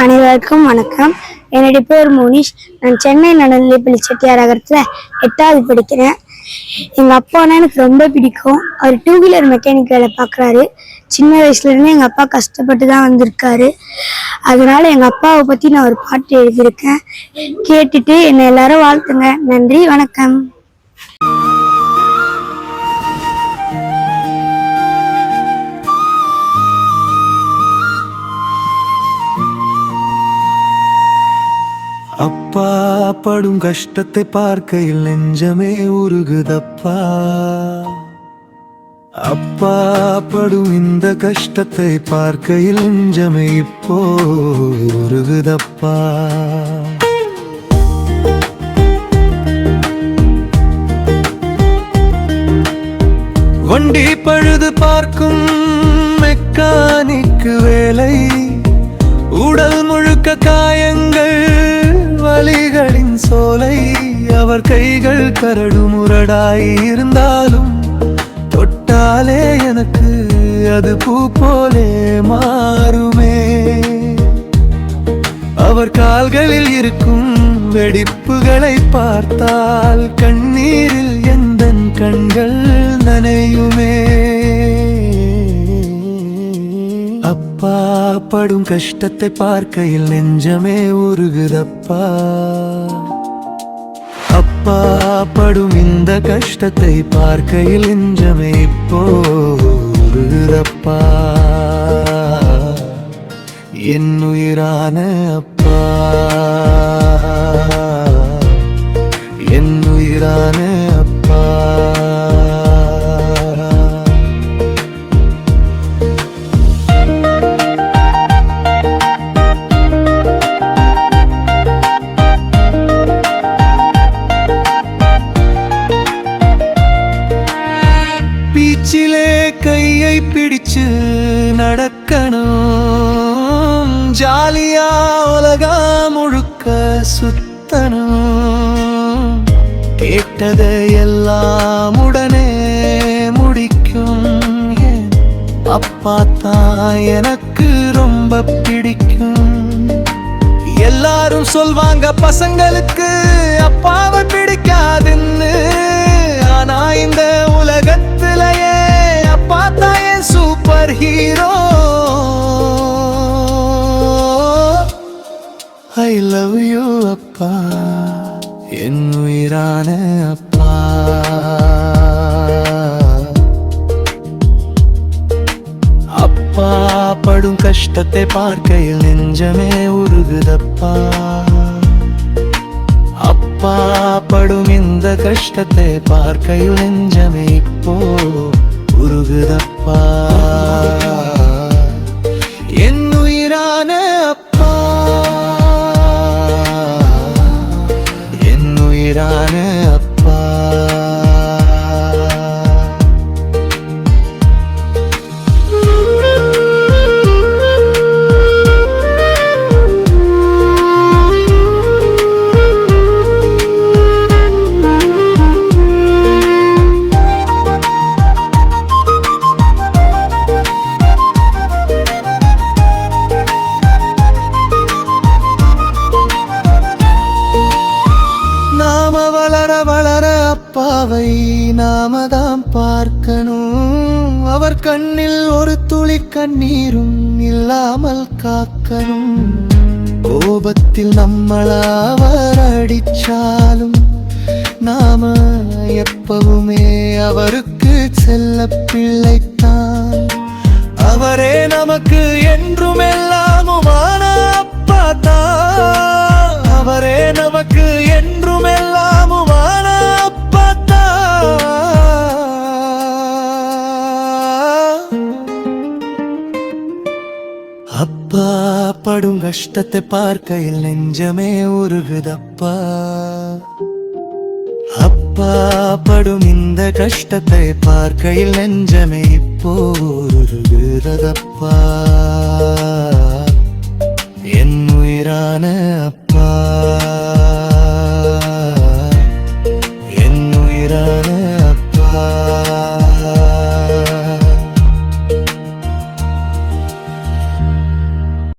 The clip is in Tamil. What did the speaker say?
அனைவருக்கும் வணக்கம். என்னுடைய பேர் மோனிஷ். நான் சென்னை நடுநிலைப்பள்ளி செட்டியார் நகரத்தில் 8வது படிக்கிறேன். எங்கள் அப்பானா எனக்கு ரொம்ப பிடிக்கும். அவர் 2 வீலர் மெக்கானிக் வேலை பார்க்குறாரு. சின்ன வயசுலேருந்து எங்கள் அப்பா கஷ்டப்பட்டு தான் வந்திருக்காரு. அதனால எங்கள் அப்பாவை பற்றி நான் ஒரு பாட்டு எழுதியிருக்கேன். கேட்டுட்டு என்னை எல்லாரும் வாழ்த்துங்க. நன்றி, வணக்கம். அப்பா படும் கஷ்டத்தை பார்க்கையில் நெஞ்சமே உருகுதப்பா. அப்பா படும் இந்த கஷ்டத்தை பார்க்கையில் நெஞ்சமே இப்போ உருகுதப்பா. வண்டி பழுது பார்க்கும் மெக்கானிக்கு வேலை, உடல் முழுக்க காயங்கள், வலிகளின் சோலை. அவர் கைகள் கரடு முரடாய் இருந்தாலும் தொட்டாலே எனக்கு அது பூ போலே மாறுமே. அவர் கால்களில் இருக்கும் வெடிப்புகளை பார்த்தால் கண்ணீரில் எந்தன் கண்கள் நனையுமே. அப்பா படும் கஷ்டத்தை பார்க்கையில் நெஞ்சமே உருகுதப்பா. அப்பா படும் இந்த கஷ்டத்தை பார்க்கையில் நெஞ்சமே இப்போ உருகுதப்பா. என் உயிரான அப்பா, என் உயிரான அப்பா. பீச்சிலே கையை பிடிச்சு நடக்கணும், ஜாலியா உலகம் முழுக்க சுத்தணும். கேட்டதை எல்லாம் உடனே முடிக்கும் அப்பா தான் எனக்கு ரொம்ப பிடிக்கும். எல்லாரும் சொல்வாங்க பசங்களுக்கு அப்பாவை பிடிக்காதுன்னு. ஆனா இந்த உலகத்திலேயே அப்பா தான் என் super hero. I love you அப்பா, என் உயிரான அப்பா. அப்பா படும் கஷ்டத்தை பார்க்கையில் நெஞ்சமே உருகுதப்பா. அப்பா படும் இந்த கஷ்டத்தை பார்க்கையில் நெஞ்சமே இப்போ உருகுதப்பா. என் உயிரான அப்பா, என் உயிரான அப்பா. வளர அப்பாவை நாமதான் பார்க்கணும். அவர் கண்ணில் ஒரு துளி கண்ணீரும் இல்லாமல் காக்கணும். கோபத்தில் நம்மள அவர் அடிச்சாலும் நாம எப்பவுமே அவருக்கு செல்ல பிள்ளைத்தான். அவரே நமக்கு என்றும் எல்லாமுமான அப்பா தான். அவரே நமக்கு என்றும் எல்லாமுமான அப்பா தான். அப்பா படும் கஷ்டத்தை பார்க்கையில் நெஞ்சமே உருகுதப்பா. அப்பா படும் இந்த கஷ்டத்தை பார்க்கையில் நெஞ்சமே இப்போ உருகுதப்பா.